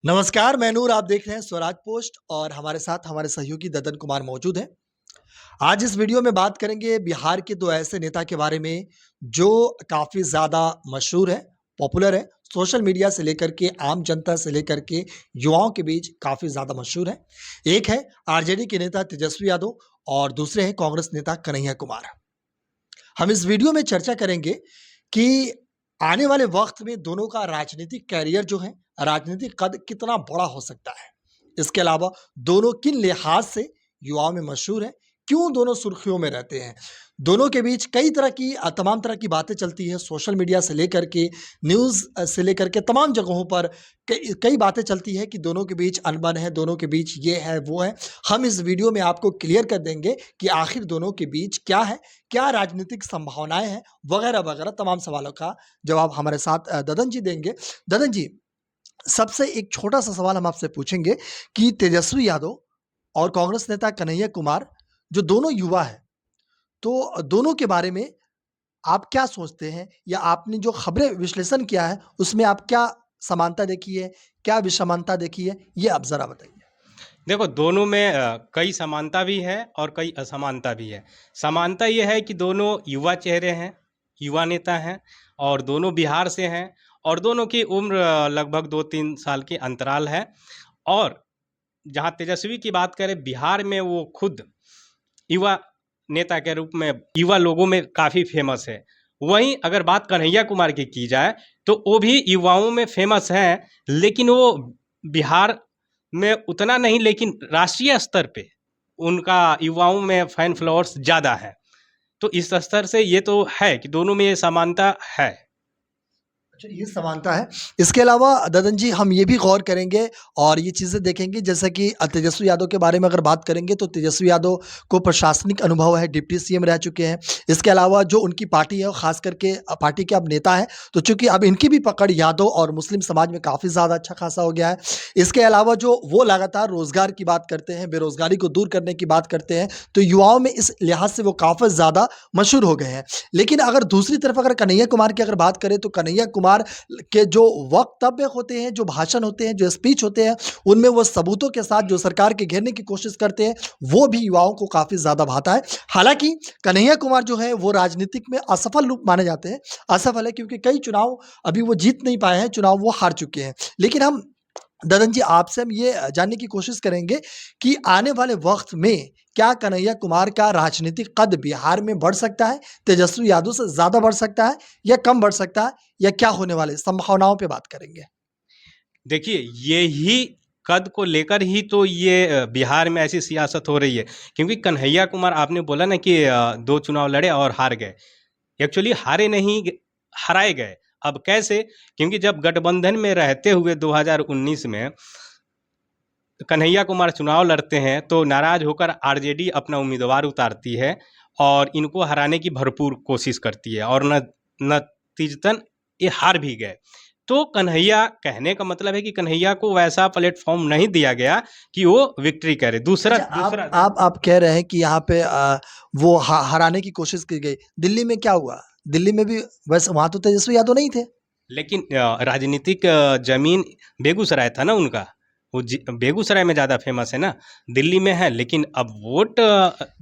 नमस्कार, मैं नूर, आप देख रहे हैं स्वराज पोस्ट और हमारे साथ हमारे सहयोगी ददन कुमार मौजूद हैं। आज इस वीडियो में बात करेंगे बिहार के 2 ऐसे नेता के बारे में जो काफ़ी ज़्यादा मशहूर हैं, पॉपुलर हैं, सोशल मीडिया से लेकर के आम जनता से लेकर के युवाओं के बीच काफ़ी ज़्यादा मशहूर हैं। एक है आरजेडी के नेता तेजस्वी यादव और दूसरे हैं कांग्रेस नेता कन्हैया कुमार। हम इस वीडियो में चर्चा करेंगे कि आने वाले वक्त में दोनों का राजनीतिक कैरियर जो है, राजनीतिक कद कितना बड़ा हो सकता है। इसके अलावा दोनों किन लिहाज से युवाओं में मशहूर हैं, क्यों दोनों सुर्खियों में रहते हैं। दोनों के बीच कई तरह की तमाम तरह की बातें चलती है, सोशल मीडिया से लेकर के न्यूज़ से लेकर के तमाम जगहों पर कई कई बातें चलती है कि दोनों के बीच अनबन है, दोनों के बीच ये है, वो है। हम इस वीडियो में आपको क्लियर कर देंगे कि आखिर दोनों के बीच क्या है, क्या राजनीतिक संभावनाएँ हैं, वगैरह-वगैरह तमाम सवालों का जवाब हमारे साथ ददन जी देंगे। ददन जी, सबसे एक छोटा-सा सवाल हम आपसे पूछेंगे कि तेजस्वी यादव और कांग्रेस नेता कन्हैया कुमार जो दोनों युवा हैं, तो दोनों के बारे में आप क्या सोचते हैं? या आपने जो खबरें विश्लेषण किया है, उसमें आप क्या समानता देखी है, क्या विषमता देखी है? ये आप ज़रा बताइए। देखो, दोनों में कई समानता भी है और कई असमानता भी है। समानता ये है कि दोनों युवा चेहरे हैं, युवा नेता हैं और दोनों बिहार से हैं और दोनों की उम्र लगभग 2-3 साल की अंतराल है। और जहाँ तेजस्वी की बात करें, बिहार में वो खुद युवा नेता के रूप में युवा लोगों में काफ़ी फेमस है। वहीं अगर बात कन्हैया कुमार की जाए, तो वो भी युवाओं में फेमस हैं, लेकिन वो बिहार में उतना नहीं, लेकिन राष्ट्रीय स्तर पे उनका युवाओं में फैन फॉलोअर्स ज़्यादा है। तो इस स्तर से ये तो है कि दोनों में ये समानता है। अच्छा, ये समानता है। इसके अलावा ददन जी हम ये भी गौर करेंगे और ये चीज़ें देखेंगे जैसे कि तेजस्वी यादव के बारे में अगर बात करेंगे तो तेजस्वी यादव को प्रशासनिक अनुभव है, डिप्टी सीएम रह चुके हैं। इसके अलावा जो उनकी पार्टी है, वो ख़ास करके पार्टी के अब नेता हैं, तो चूँकि अब इनकी भी पकड़ यादव और मुस्लिम समाज में काफ़ी ज़्यादा अच्छा खासा हो गया है। इसके अलावा जो वो लगातार रोज़गार की बात करते हैं, बेरोज़गारी को दूर करने की बात करते हैं, तो युवाओं में इस लिहाज से वो काफ़ी ज़्यादा मशहूर हो गए हैं। लेकिन अगर दूसरी तरफ अगर कन्हैया कुमार की अगर बात करें तो कन्हैया कुमार के जो वक्तव्य होते हैं, जो भाषण होते हैं, जो स्पीच होते हैं, उनमें वो सबूतों के साथ जो सरकार के घेरने की कोशिश करते हैं, वो भी युवाओं को काफ़ी ज़्यादा भाता है। हालाँकि कन्हैया कुमार जो है वो राजनीतिक में असफल लोग माने जाते हैं। असफल है क्योंकि कई चुनाव अभी वो जीत नहीं पाए हैं, चुनाव वो हार चुके हैं। लेकिन हम ददन जी आपसे हम ये जानने की कोशिश करेंगे कि आने वाले वक़्त में क्या कन्हैया कुमार का राजनीतिक कद बिहार में बढ़ सकता है? तेजस्वी यादव से ज़्यादा बढ़ सकता है या कम बढ़ सकता है या क्या होने वाले संभावनाओं पे बात करेंगे? देखिए, यही कद को लेकर ही तो ये बिहार में ऐसी सियासत हो रही है, क्योंकि कन्हैया कुमार आपने बोला ना कि 2 चुनाव लड़े और हार गए। एक्चुअली हारे नहीं, हराए गए। अब कैसे? क्योंकि जब गठबंधन में रहते हुए 2019 में कन्हैया कुमार चुनाव लड़ते हैं, तो नाराज़ होकर आरजेडी अपना उम्मीदवार उतारती है और इनको हराने की भरपूर कोशिश करती है और नतीजतन ये हार भी गए। तो कन्हैया, कहने का मतलब है कि कन्हैया को वैसा प्लेटफ़ॉर्म नहीं दिया गया कि वो विक्ट्री करे। दूसरा अच्छा दूसरा आप कह रहे हैं कि यहाँ पे वो हराने की कोशिश की गई। दिल्ली में क्या हुआ? दिल्ली में भी वैसे वहाँ तो तेजस्वी यादव नहीं थे। लेकिन राजनीतिक ज़मीन बेगूसराय था ना उनका। वो बेगूसराय में ज़्यादा फेमस है ना, दिल्ली में है, लेकिन अब वोट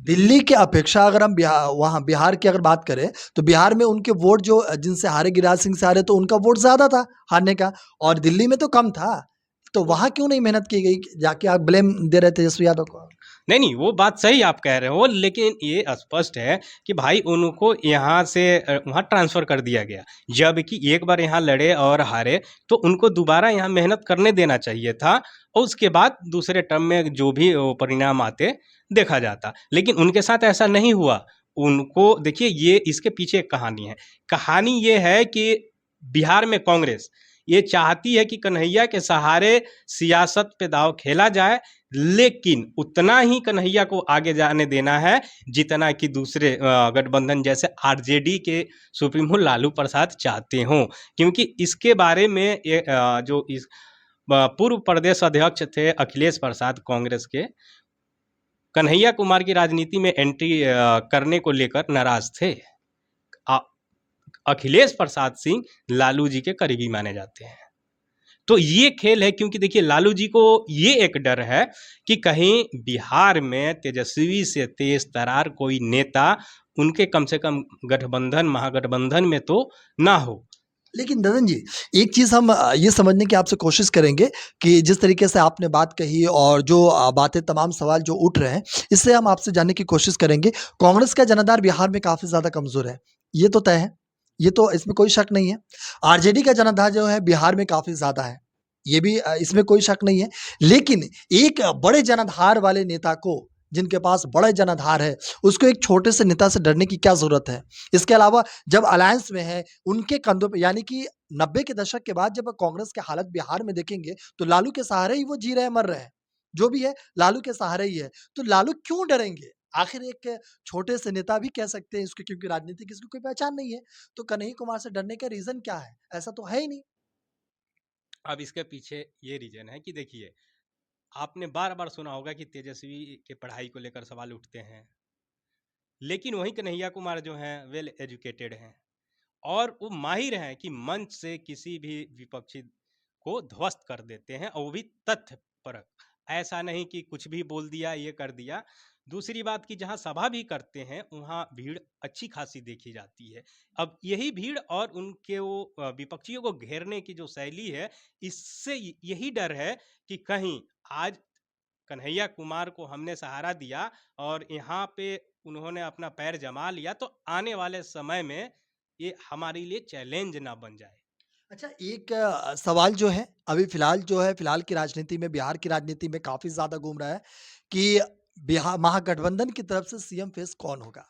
दिल्ली की अपेक्षा अगर हम वहाँ बिहार की अगर बात करें, तो बिहार में उनके वोट जो जिनसे हारे गिरिराज सिंह से हारे तो उनका वोट ज़्यादा था हारने का और दिल्ली में तो कम था। तो वहाँ क्यों नहीं मेहनत की गई? जाके आप ब्लेम दे रहे थे तेजस्वी यादव को। नहीं, नहीं, वो बात सही आप कह रहे हो, लेकिन ये स्पष्ट है कि भाई उनको यहाँ से वहाँ ट्रांसफ़र कर दिया गया। जबकि एक बार यहाँ लड़े और हारे, तो उनको दोबारा यहाँ मेहनत करने देना चाहिए था और उसके बाद दूसरे टर्म में जो भी वो परिणाम आते, देखा जाता। लेकिन उनके साथ ऐसा नहीं हुआ। उनको देखिए, ये इसके पीछे एक कहानी है। कहानी ये है कि बिहार में कांग्रेस ये चाहती है कि कन्हैया के सहारे सियासत पे दाँव खेला जाए, लेकिन उतना ही कन्हैया को आगे जाने देना है जितना कि दूसरे गठबंधन जैसे आरजेडी के सुप्रीमो लालू प्रसाद चाहते हों। क्योंकि इसके बारे में जो इस पूर्व प्रदेश अध्यक्ष थे अखिलेश प्रसाद कांग्रेस के, कन्हैया कुमार की राजनीति में एंट्री करने को लेकर नाराज थे। अ, अखिलेश प्रसाद सिंह लालू जी के करीबी माने जाते हैं। तो ये खेल है, क्योंकि देखिए लालू जी को ये एक डर है कि कहीं बिहार में तेजस्वी से तेज तरार कोई नेता उनके कम से कम गठबंधन महागठबंधन में तो ना हो। लेकिन ददन जी, एक चीज़ हम ये समझने की आपसे कोशिश करेंगे कि जिस तरीके से आपने बात कही और जो बातें तमाम सवाल जो उठ रहे हैं, इससे हम आपसे जानने की कोशिश करेंगे। कांग्रेस का जनाधार बिहार में काफ़ी ज़्यादा कमज़ोर है, ये तो तय है, ये तो इसमें कोई शक नहीं है। आरजेडी का जनाधार जो है बिहार में काफ़ी ज़्यादा है, ये भी इसमें कोई शक नहीं है। लेकिन एक बड़े जनाधार वाले नेता को, जिनके पास बड़ा जनाधार है, उसको एक छोटे से नेता से डरने की क्या ज़रूरत है? इसके अलावा जब अलायंस में है, उनके कंधों पे यानी कि 90 के दशक के बाद जब कांग्रेस की हालत बिहार में देखेंगे, तो लालू के सहारे ही वो जी रहे हैं, मर रहे हैं। जो भी है, लालू के सहारे ही है। तो लालू क्यों डरेंगे? आखिर एक छोटे से नेता भी कह सकते हैं इसको क्योंकि राजनीति की इसकी कोई पहचान नहीं है। तो कन्हैया कुमार से डरने का रीज़न क्या है? ऐसा तो है ही नहीं। अब इसके पीछे ये रीजन है कि देखिए, आपने बार-बार सुना होगा कि तेजस्वी के पढ़ाई को लेकर सवाल उठते हैं। लेकिन वहीं कन्हैया कुमार जो हैं वेल एजुकेटेड हैं और वो माहिर हैं कि मंच से किसी भी विपक्षी को ध्वस्त कर देते हैं, और वो भी तथ्य परक। ऐसा नहीं कि कुछ भी बोल दिया, ये कर दिया। दूसरी बात कि जहाँ सभा भी करते हैं वहाँ भीड़ अच्छी खासी देखी जाती है। अब यही भीड़ और उनके वो विपक्षियों को घेरने की जो शैली है, इससे यही डर है कि कहीं आज कन्हैया कुमार को हमने सहारा दिया और यहाँ पे उन्होंने अपना पैर जमा लिया, तो आने वाले समय में ये हमारे लिए चैलेंज ना बन जाए। अच्छा, एक सवाल जो है, अभी फ़िलहाल जो है, फ़िलहाल की राजनीति में, बिहार की राजनीति में काफ़ी ज़्यादा घूम रहा है कि महागठबंधन की तरफ से सीएम फेस कौन होगा?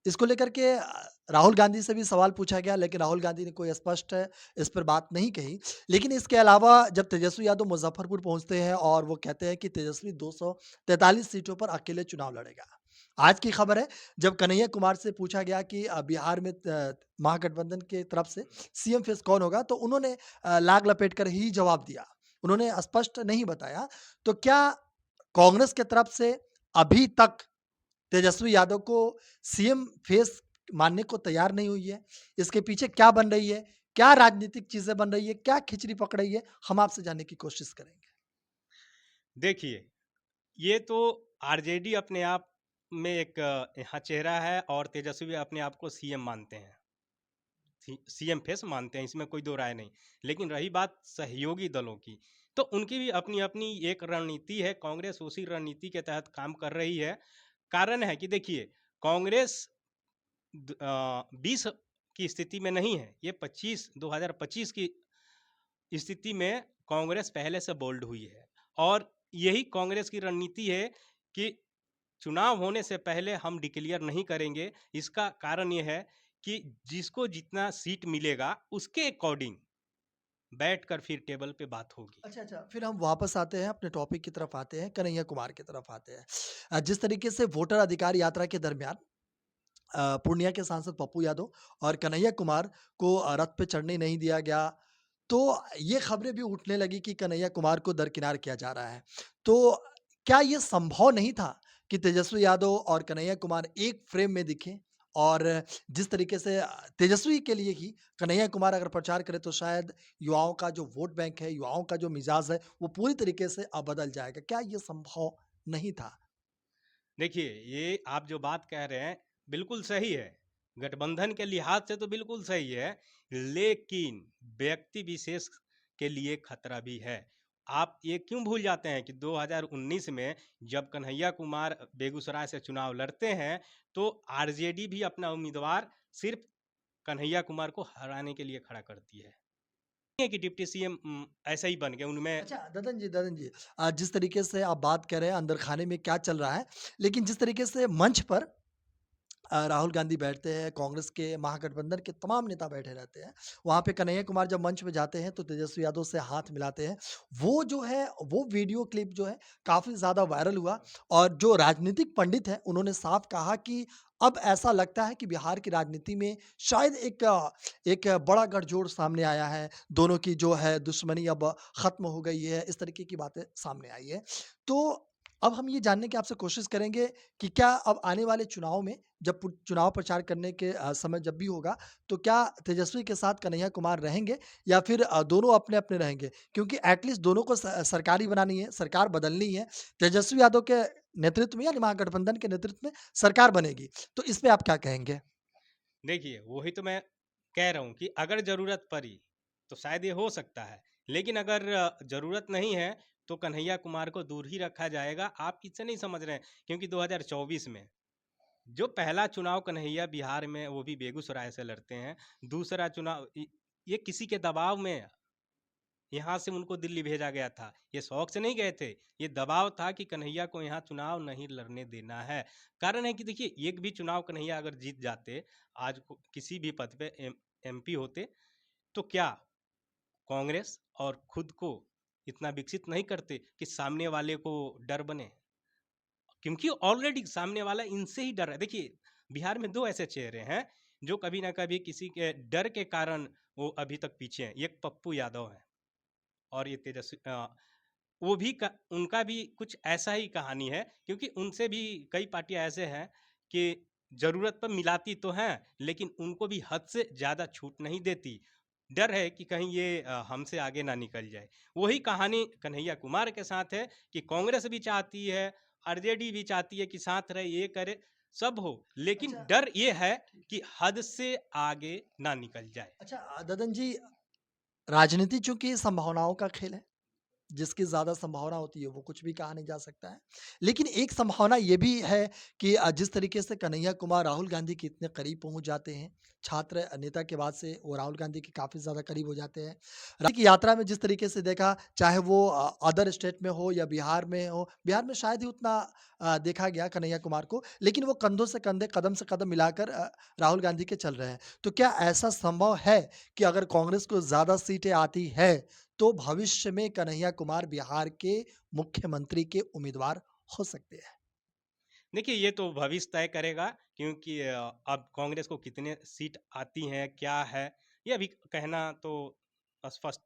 इसको लेकर के राहुल गांधी से भी सवाल पूछा गया, लेकिन राहुल गांधी ने कोई स्पष्ट इस पर बात नहीं कही। लेकिन इसके अलावा जब तेजस्वी यादव मुज़फ्फरपुर पहुँचते हैं और वो कहते हैं कि तेजस्वी 243 सीटों पर अकेले चुनाव लड़ेगा। आज की खबर है, जब कन्हैया कुमार से पूछा गया कि बिहार में महागठबंधन की तरफ से सीएम फेस कौन होगा, तो उन्होंने लाग लपेट कर ही जवाब दिया। उन्होंने स्पष्ट नहीं बताया। तो क्या कांग्रेस की तरफ से अभी तक तेजस्वी यादव को सीएम फेस मानने को तैयार नहीं हुई है। इसके पीछे क्या बन रही है? क्या राजनीतिक चीज़ें बन रही है? क्या खिचड़ी पक रही है? हम आपसे जानने की कोशिश करेंगे। देखिए, ये तो आरजेडी अपने आप में एक यहाँ चेहरा है और तेजस्वी अपने आप को सीएम मानते हैं। सीएम फेस मानते हैं, इसमें कोई दो राय नहीं। लेकिन रही बात सहयोगी दलों की, तो उनकी भी अपनी-अपनी एक रणनीति है। कांग्रेस उसी रणनीति के तहत काम कर रही है। कारण है कि देखिए, कांग्रेस 20 की स्थिति में नहीं है, ये 2025 की स्थिति में कांग्रेस पहले से बोल्ड हुई है और यही कांग्रेस की रणनीति है कि चुनाव होने से पहले हम डिक्लेयर नहीं करेंगे। इसका कारण ये है कि जिसको जितना सीट मिलेगा उसके अकॉर्डिंग बैठकर फिर टेबल पे बात होगी। अच्छा, फिर हम वापस आते हैं, अपने टॉपिक की तरफ आते हैं, कन्हैया कुमार की तरफ आते हैं। जिस तरीके से वोटर अधिकार यात्रा के दरमियान पूर्णिया के सांसद पप्पू यादव और कन्हैया कुमार को रथ पे चढ़ने नहीं दिया गया। तो ये खबरें भी उठने लगी कि कन्हैया कुमार को दरकिनार किया जा रहा है। तो क्या ये संभव नहीं था कि तेजस्वी यादव और कन्हैया कुमार एक फ्रेम में दिखें? और जिस तरीके से तेजस्वी के लिए ही कन्हैया कुमार अगर प्रचार करें तो शायद युवाओं का जो वोट बैंक है, युवाओं का जो मिजाज है, वो पूरी तरीके से बदल जाएगा। क्या ये संभव नहीं था? देखिए, ये आप जो बात कह रहे हैं बिल्कुल सही है। गठबंधन के लिहाज से तो बिल्कुल सही है, लेकिन व्यक्ति विशेष के लिए खतरा भी है। आप ये क्यों भूल जाते हैं कि 2019 में जब कन्हैया कुमार बेगूसराय से चुनाव लड़ते हैं, तो आरजेडी भी अपना उम्मीदवार सिर्फ कन्हैया कुमार को हराने के लिए खड़ा करती है। नहीं है कि डिप्टी सीएम ऐसा ही बन गए उनमें। अच्छा, ददन जी, जिस तरीके से आप बात कर रहे हैं अंदर खाने में क्या चल रहा है, लेकिन जिस तरीके से मंच पर राहुल गांधी बैठते हैं, कांग्रेस के महागठबंधन के तमाम नेता बैठे रहते हैं। वहाँ पे कन्हैया कुमार जब मंच पे जाते हैं तो तेजस्वी यादव से हाथ मिलाते हैं। वो जो है वो वीडियो क्लिप जो है काफ़ी ज़्यादा वायरल हुआ और जो राजनीतिक पंडित हैं उन्होंने साफ कहा कि अब ऐसा लगता है कि बिहार की राजनीति में शायद एक बड़ा गठजोड़ सामने आया है। दोनों की जो है दुश्मनी अब खत्म हो गई है। इस तरीके की बातें सामने आई है। तो अब हम ये जानने की आपसे कोशिश करेंगे कि क्या अब आने वाले चुनाव में जब चुनाव प्रचार करने के समय जब भी होगा, तो क्या तेजस्वी के साथ कन्हैया कुमार रहेंगे या फिर दोनों अपने-अपने रहेंगे? क्योंकि एट लीस्ट दोनों को सरकार ही बनानी है, सरकार बदलनी है। तेजस्वी यादव के नेतृत्व में यानी महागठबंधन के नेतृत्व में सरकार बनेगी। तो इस पे आप क्या कहेंगे? देखिए, वही तो मैं कह रहा हूँ कि अगर ज़रूरत पड़ी, तो शायद ये हो सकता है। लेकिन अगर ज़रूरत नहीं है, तो कन्हैया कुमार को दूर ही रखा जाएगा। आप किससे नहीं समझ रहे हैं, क्योंकि 2024 में जो पहला चुनाव कन्हैया बिहार में, वो भी बेगूसराय से लड़ते हैं। दूसरा चुनाव ये किसी के दबाव में यहाँ से उनको दिल्ली भेजा गया था। ये शौक से नहीं गए थे, ये दबाव था कि कन्हैया को यहाँ चुनाव नहीं लड़ने देना है। कारण है कि देखिए, एक भी चुनाव कन्हैया अगर जीत जाते, आज को किसी भी पद पे एमपी होते, तो क्या कांग्रेस और खुद को इतना विकसित नहीं करते कि सामने वाले को डर बने? क्योंकि ऑलरेडी सामने वाला इनसे ही डर है। देखिए, बिहार में 2 ऐसे चेहरे हैं, जो कभी ना कभी किसी के डर के कारण वो अभी तक पीछे हैं। एक पप्पू यादव है और ये तेजस्वी वो भी उनका भी कुछ ऐसा ही कहानी है, क्योंकि उनसे भी कई पार्टियां ऐसे हैं कि ज़रूरत पर मिलाती तो हैं, लेकिन उनको भी हद से ज़्यादा छूट नहीं देती। डर है कि कहीं ये हमसे आगे ना निकल जाए। वही कहानी कन्हैया कुमार के साथ है कि कांग्रेस भी चाहती है, आरजेडी भी चाहती है कि साथ रहे, ये करे, सब हो, लेकिन अच्छा, डर ये है ठीक। कि हद से आगे ना निकल जाए। अच्छा ददन जी, राजनीति चूँकि संभावनाओं का खेल है। जिसकी ज़्यादा संभावना होती है वो कुछ भी कहा नहीं जा सकता है। लेकिन एक संभावना ये भी है कि जिस तरीके से कन्हैया कुमार राहुल गांधी के इतने करीब पहुँच जाते हैं, छात्र नेता के बाद से वो राहुल गांधी के काफ़ी ज़्यादा करीब हो जाते हैं। राज्य की यात्रा में जिस तरीके से देखा, चाहे वो अदर स्टेट में हो या बिहार में शायद ही उतना देखा गया कन्हैया कुमार को, लेकिन वो कंधों से कंधे, कदम से कदम मिलाकर राहुल गांधी के चल रहे हैं। तो क्या ऐसा संभव है कि अगर कांग्रेस को ज़्यादा सीटें आती है, तो भविष्य में कन्हैया कुमार बिहार के मुख्यमंत्री के उम्मीदवार हो सकते हैं? देखिए, ये तो भविष्य तय करेगा, क्योंकि अब कांग्रेस को कितने सीट आती हैं, क्या है, ये अभी कहना तो स्पष्ट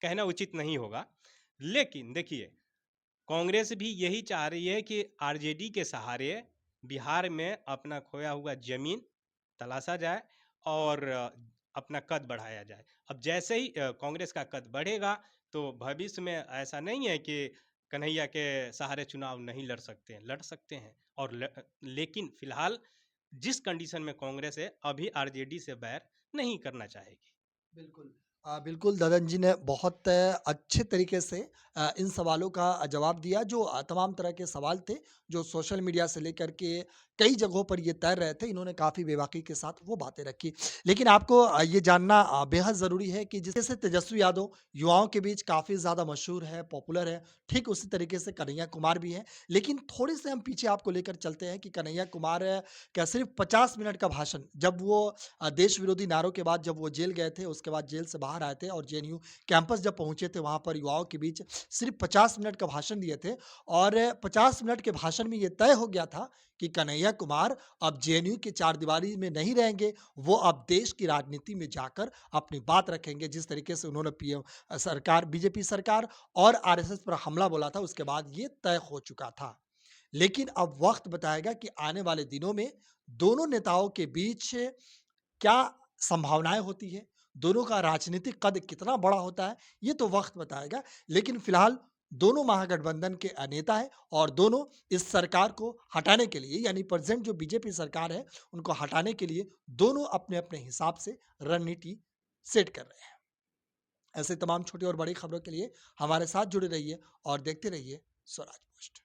कहना उचित नहीं होगा। लेकिन देखिए, कांग्रेस भी यही चाह रही है कि आरजेडी के सहारे बिहार में अपना खोया हुआ ज़मीन तलाशा जाए और अपना कद बढ़ाया जाए। अब जैसे ही कांग्रेस का कद बढ़ेगा, तो भविष्य में ऐसा नहीं है कि कन्हैया के सहारे चुनाव नहीं लड़ सकते हैं, लड़ सकते हैं। और लेकिन फिलहाल जिस कंडीशन में कांग्रेस है, अभी आरजेडी से बैर नहीं करना चाहेगी। बिल्कुल। बिल्कुल ददन जी ने बहुत अच्छे तरीके से इन सवालों का जवाब दिया जो तमाम तरह के सवाल थे, जो सोशल मीडिया से लेकर के कई जगहों पर ये तैर रहे थे, इन्होंने काफ़ी बेबाकी के साथ वो बातें रखी। लेकिन आपको ये जानना बेहद ज़रूरी है कि जिस जैसे तेजस्वी यादव युवाओं के बीच काफ़ी ज़्यादा मशहूर है, पॉपुलर है, ठीक उसी तरीके से कन्हैया कुमार भी हैं। लेकिन थोड़े-से हम पीछे आपको लेकर चलते हैं कि कन्हैया कुमार का सिर्फ़ 50 मिनट का भाषण जब वो देश विरोधी नारों के बाद जब वो जेल गए थे, उसके बाद जेल से बाहर आए थे और जेएनयू कैंपस जब पहुँचे थे, वहाँ पर युवाओं के बीच सिर्फ़ 50 मिनट का भाषण दिए थे और 50 मिनट के भाषण में ये तय हो गया था कि कन्हैया कुमार अब जेएनयू की चारदीवारी में नहीं रहेंगे, वो अब देश की राजनीति में जाकर अपनी बात रखेंगे। जिस तरीके से उन्होंने पीएम सरकार बीजेपी सरकार और आरएसएस पर हमला बोला था, उसके बाद ये तय हो चुका था। लेकिन अब वक़्त बताएगा कि आने वाले दिनों में दोनों नेताओं के बीच क्या संभावनाएँ होती हैं? दोनों का राजनीतिक कद कितना बड़ा होता है, ये तो वक़्त बताएगा। लेकिन फ़िलहाल दोनों महागठबंधन के नेता हैं और दोनों इस सरकार को हटाने के लिए यानी प्रेज़ेंट जो बीजेपी सरकार है, उनको हटाने के लिए दोनों अपने-अपने हिसाब से रणनीति सेट कर रहे हैं। ऐसे तमाम छोटी और बड़ी खबरों के लिए हमारे साथ जुड़े रहिए और देखते रहिए स्वराज पोस्ट।